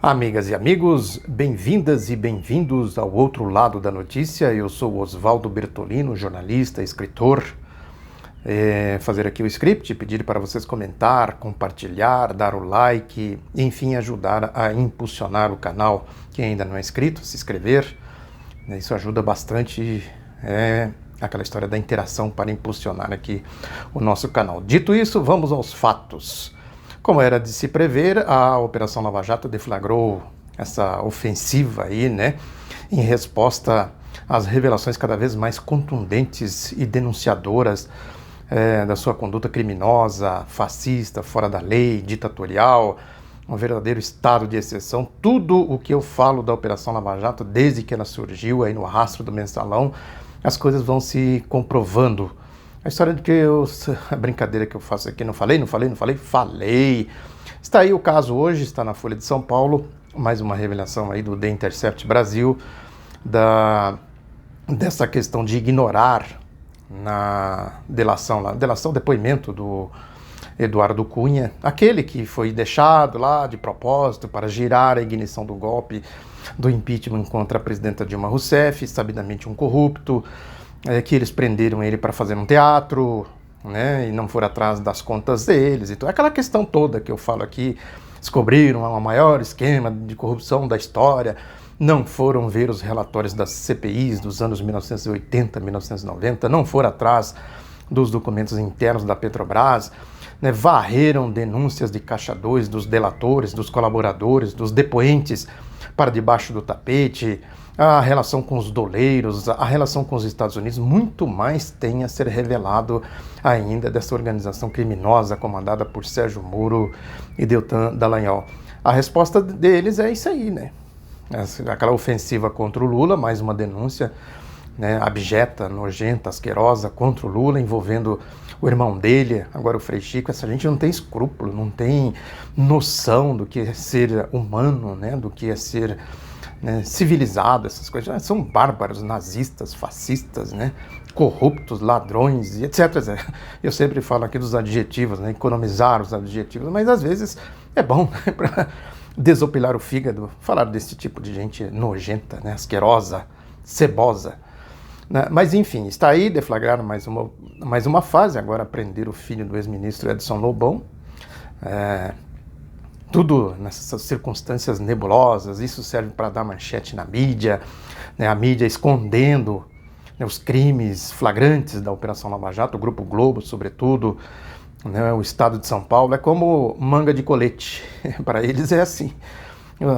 Amigas e amigos, bem-vindas e bem-vindos ao outro lado da notícia. Eu sou Oswaldo Bertolino, jornalista, escritor. Fazer aqui o script, pedir para vocês comentar, compartilhar, dar o like, enfim, ajudar a impulsionar o canal. Quem ainda não é inscrito, se inscrever. Isso ajuda bastante, aquela história da interação para impulsionar aqui o nosso canal. Dito isso, vamos aos fatos. Como era de se prever, a Operação Lava Jato deflagrou essa ofensiva aí, em resposta às revelações cada vez mais contundentes e denunciadoras da sua conduta criminosa, fascista, fora da lei, ditatorial, um verdadeiro estado de exceção. Tudo o que eu falo da Operação Lava Jato, desde que ela surgiu aí no rastro do Mensalão, as coisas vão se comprovando. A história de que a brincadeira que eu faço aqui, falei. Está aí o caso hoje, está na Folha de São Paulo, mais uma revelação aí do The Intercept Brasil, dessa questão de ignorar na depoimento do Eduardo Cunha, aquele que foi deixado lá de propósito para girar a ignição do golpe do impeachment contra a presidenta Dilma Rousseff, sabidamente um corrupto, que eles prenderam ele para fazer um teatro, e não foram atrás das contas deles. Então, aquela questão toda que eu falo aqui, descobriram o maior esquema de corrupção da história, não foram ver os relatórios das CPIs dos anos 1980, 1990, não foram atrás dos documentos internos da Petrobras, varreram denúncias de Caixa 2, dos delatores, dos colaboradores, dos depoentes para debaixo do tapete, a relação com os doleiros, a relação com os Estados Unidos. Muito mais tem a ser revelado ainda dessa organização criminosa comandada por Sérgio Moro e Deltan Dallagnol. A resposta deles é isso aí, aquela ofensiva contra o Lula, mais uma denúncia, abjeta, nojenta, asquerosa contra o Lula, envolvendo o irmão dele, agora o Frei Chico. Essa gente não tem escrúpulo, não tem noção do que é ser humano, do que é ser civilizado. Essas coisas são bárbaros, nazistas, fascistas, corruptos, ladrões e etc. Eu sempre falo aqui dos adjetivos, economizar os adjetivos, mas às vezes é bom para desopilar o fígado, falar desse tipo de gente nojenta, asquerosa, cebosa. Mas enfim, está aí, deflagraram mais uma fase, agora prender o filho do ex-ministro Edson Lobão. Tudo nessas circunstâncias nebulosas. Isso serve para dar manchete na mídia, a mídia escondendo os crimes flagrantes da Operação Lava Jato, o Grupo Globo, sobretudo, o Estado de São Paulo. É como manga de colete, para eles é assim.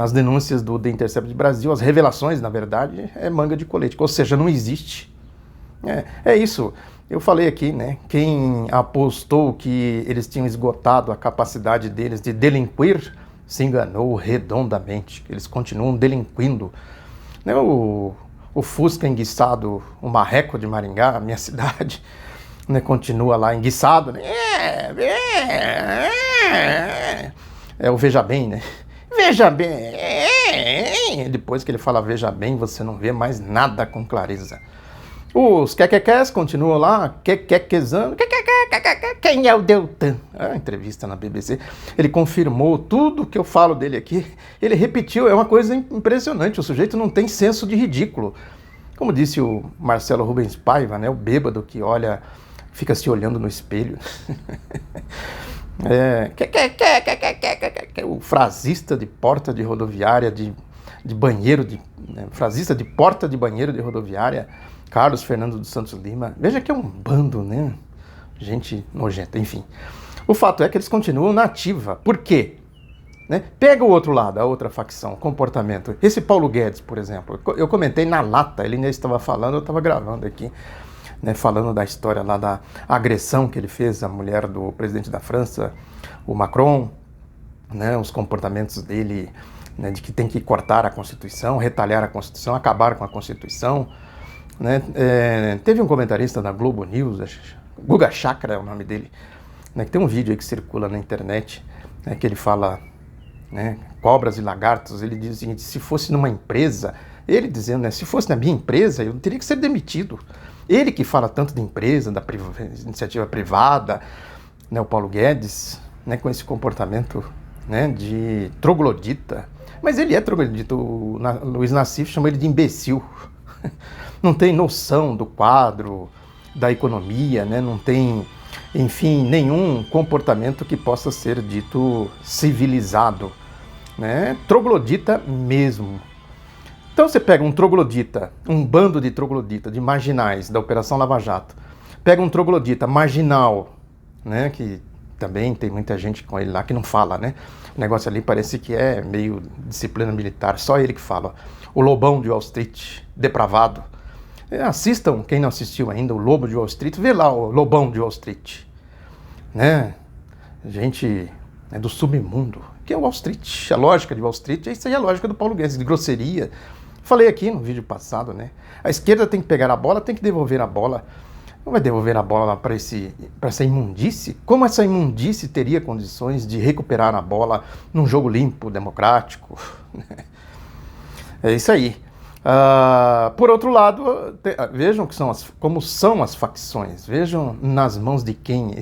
As denúncias do The Intercept Brasil, as revelações, na verdade, é manga de colete, ou seja, não existe. É isso. Eu falei aqui, quem apostou que eles tinham esgotado a capacidade deles de delinquir, se enganou redondamente. Eles continuam delinquindo. O Fusca enguiçado, o Marreco de Maringá, a minha cidade, continua lá enguiçado. É o Veja Bem, Veja bem. Depois que ele fala veja bem, você não vê mais nada com clareza. Os quequequés continuam lá, quequequezando. Quem é o Deltan? A entrevista na BBC. Ele confirmou tudo que eu falo dele aqui. Ele repetiu, é uma coisa impressionante. O sujeito não tem senso de ridículo. Como disse o Marcelo Rubens Paiva, o bêbado que olha, fica se olhando no espelho. O frasista de porta de rodoviária, de banheiro, frasista de porta de banheiro de rodoviária, Carlos Fernando dos Santos Lima. Veja que é um bando, gente nojenta, enfim. O fato é que eles continuam na ativa. Por quê? Pega o outro lado, a outra facção, comportamento. Esse Paulo Guedes, por exemplo, eu comentei na lata, ele ainda estava falando, eu estava gravando aqui, falando da história lá da agressão que ele fez à mulher do presidente da França, o Macron, os comportamentos dele, de que tem que cortar a Constituição, retalhar a Constituição, acabar com a Constituição. Teve um comentarista da Globo News, Guga Chakra é o nome dele, que tem um vídeo aí que circula na internet, que ele fala, cobras e lagartos. Ele diz o seguinte: se fosse numa empresa, ele dizendo, se fosse na minha empresa, eu teria que ser demitido. Ele que fala tanto de empresa, da iniciativa privada, o Paulo Guedes, com esse comportamento né, de troglodita. Mas ele é troglodita, o Luiz Nassif chama ele de imbecil. Não tem noção do quadro, da economia, né, não tem, enfim, nenhum comportamento que possa ser dito civilizado, né, troglodita mesmo. Então você pega um troglodita, um bando de troglodita, de marginais da Operação Lava Jato, pega um troglodita marginal, né, que também tem muita gente com ele lá que não fala, né? O negócio ali parece que é meio disciplina militar, só ele que fala. O Lobão de Wall Street, depravado. Assistam, quem não assistiu ainda, o Lobo de Wall Street, vê lá o Lobão de Wall Street, né? Gente do submundo, que é Wall Street. A lógica de Wall Street, isso aí é a lógica do Paulo Guedes, de grosseria. Falei aqui no vídeo passado, né? A esquerda tem que pegar a bola, tem que devolver a bola. Não vai devolver a bola para essa imundície? Como essa imundície teria condições de recuperar a bola num jogo limpo, democrático? É isso aí. Por outro lado, vejam como são as facções. Vejam nas mãos de quem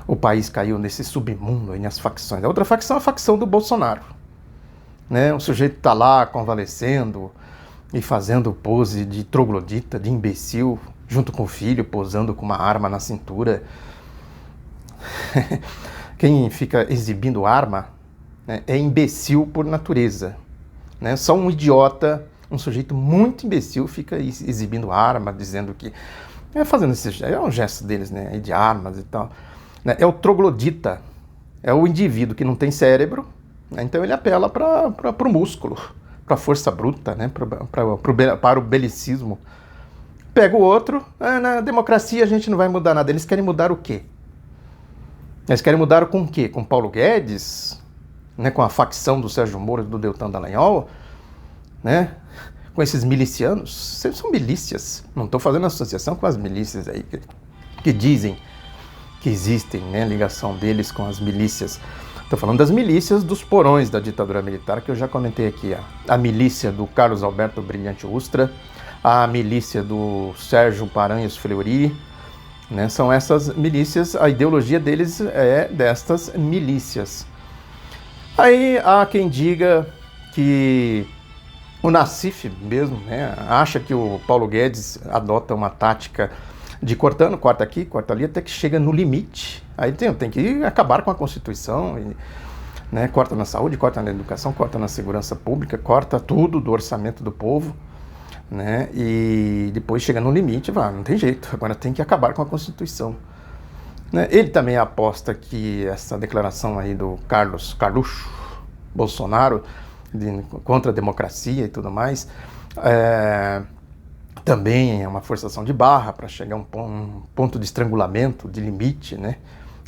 o país caiu nesse submundo, nas facções. A outra facção é a facção do Bolsonaro. Né? O sujeito está lá convalescendo e fazendo pose de troglodita, de imbecil, junto com o filho, posando com uma arma na cintura. Quem fica exibindo arma, né, é imbecil por natureza. Né? Só um idiota, um sujeito muito imbecil, fica exibindo arma, dizendo que... fazendo é um gesto deles, né, de armas e tal. Né? É o troglodita, é o indivíduo que não tem cérebro, né? Então ele apela para o músculo, para a força bruta, né? Para o belicismo. Pega o outro, na democracia a gente não vai mudar nada. Eles querem mudar o quê? Eles querem mudar com o quê? Com Paulo Guedes? Né? Com a facção do Sérgio Moro e do Deltan Dallagnol? Né? Com esses milicianos? São milícias. Não estou fazendo associação com as milícias aí que dizem que existem, né? Ligação deles com as milícias. Estou falando das milícias dos porões da ditadura militar, que eu já comentei aqui. A milícia do Carlos Alberto Brilhante Ustra, a milícia do Sérgio Paranhos Fleury, né? São essas milícias, a ideologia deles é destas milícias. Aí há quem diga que o Nassif mesmo, né, acha que o Paulo Guedes adota uma tática de cortando, corta aqui, corta ali, até que chega no limite. Aí tem que acabar com a Constituição, né, corta na saúde, corta na educação, corta na segurança pública, corta tudo do orçamento do povo. Né? E depois chega no limite, não tem jeito, agora tem que acabar com a Constituição. Né? Ele também aposta que essa declaração aí do Carluxo Bolsonaro contra a democracia e tudo mais, também é uma forçação de barra para chegar a um ponto de estrangulamento, de limite, né?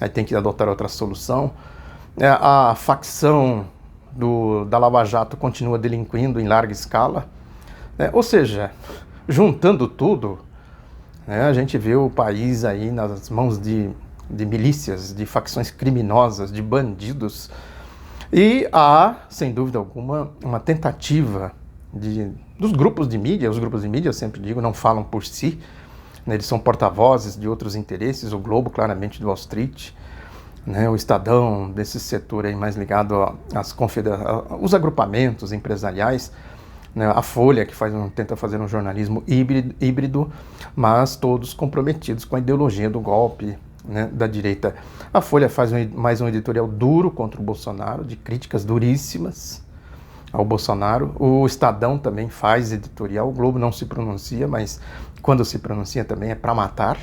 Aí tem que adotar outra solução. A facção da Lava Jato continua delinquindo em larga escala. Ou seja, juntando tudo, né, a gente vê o país aí nas mãos de milícias, de facções criminosas, de bandidos. E há, sem dúvida alguma, uma tentativa dos grupos de mídia. Os grupos de mídia, eu sempre digo, não falam por si, né, eles são porta-vozes de outros interesses. O Globo, claramente, do Wall Street, né, o Estadão, desse setor aí mais ligado aos agrupamentos empresariais. A Folha, que tenta fazer um jornalismo híbrido, mas todos comprometidos com a ideologia do golpe, né, da direita. A Folha faz mais um editorial duro contra o Bolsonaro, de críticas duríssimas ao Bolsonaro. O Estadão também faz editorial. O Globo não se pronuncia, mas quando se pronuncia também é para matar.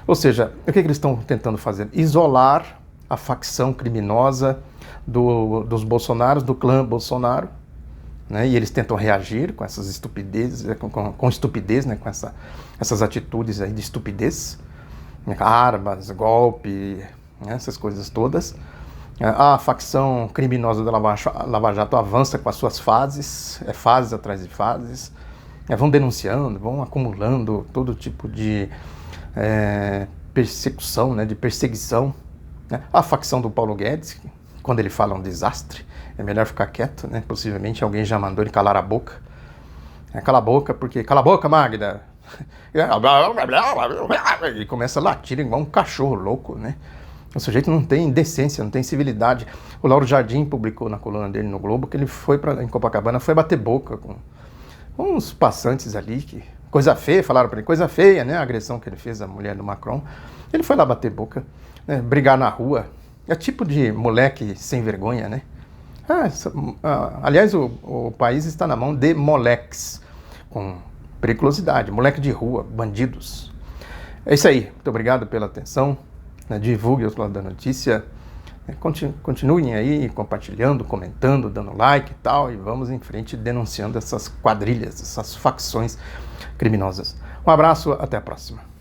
Ou seja, o que eles estão tentando fazer? Isolar a facção criminosa dos Bolsonaros, do clã Bolsonaro. Né, e eles tentam reagir com essas estupidezes, com estupidez, né, com essas atitudes aí de estupidez, né, armas, golpe, né, essas coisas todas. A facção criminosa da Lava Jato avança com as suas fases, fases atrás de fases, vão denunciando, vão acumulando todo tipo de persecução, né, de perseguição. Né. A facção do Paulo Guedes, quando ele fala um desastre, é melhor ficar quieto, né? Possivelmente alguém já mandou ele calar a boca. Cala a boca, porque... Cala a boca, Magda! E começa a latir igual um cachorro louco, né? O sujeito não tem decência, não tem civilidade. O Lauro Jardim publicou na coluna dele no Globo que ele foi em Copacabana, foi bater boca com uns passantes ali, que coisa feia, falaram para ele, coisa feia, né? A agressão que ele fez à mulher do Macron. Ele foi lá bater boca, né, brigar na rua. É tipo de moleque sem vergonha, né? Aliás, o país está na mão de moleques, com periculosidade, moleque de rua, bandidos. É isso aí, muito obrigado pela atenção, né, divulgue o Outro Lado da Notícia, continuem aí compartilhando, comentando, dando like e tal, e vamos em frente denunciando essas quadrilhas, essas facções criminosas. Um abraço, até a próxima.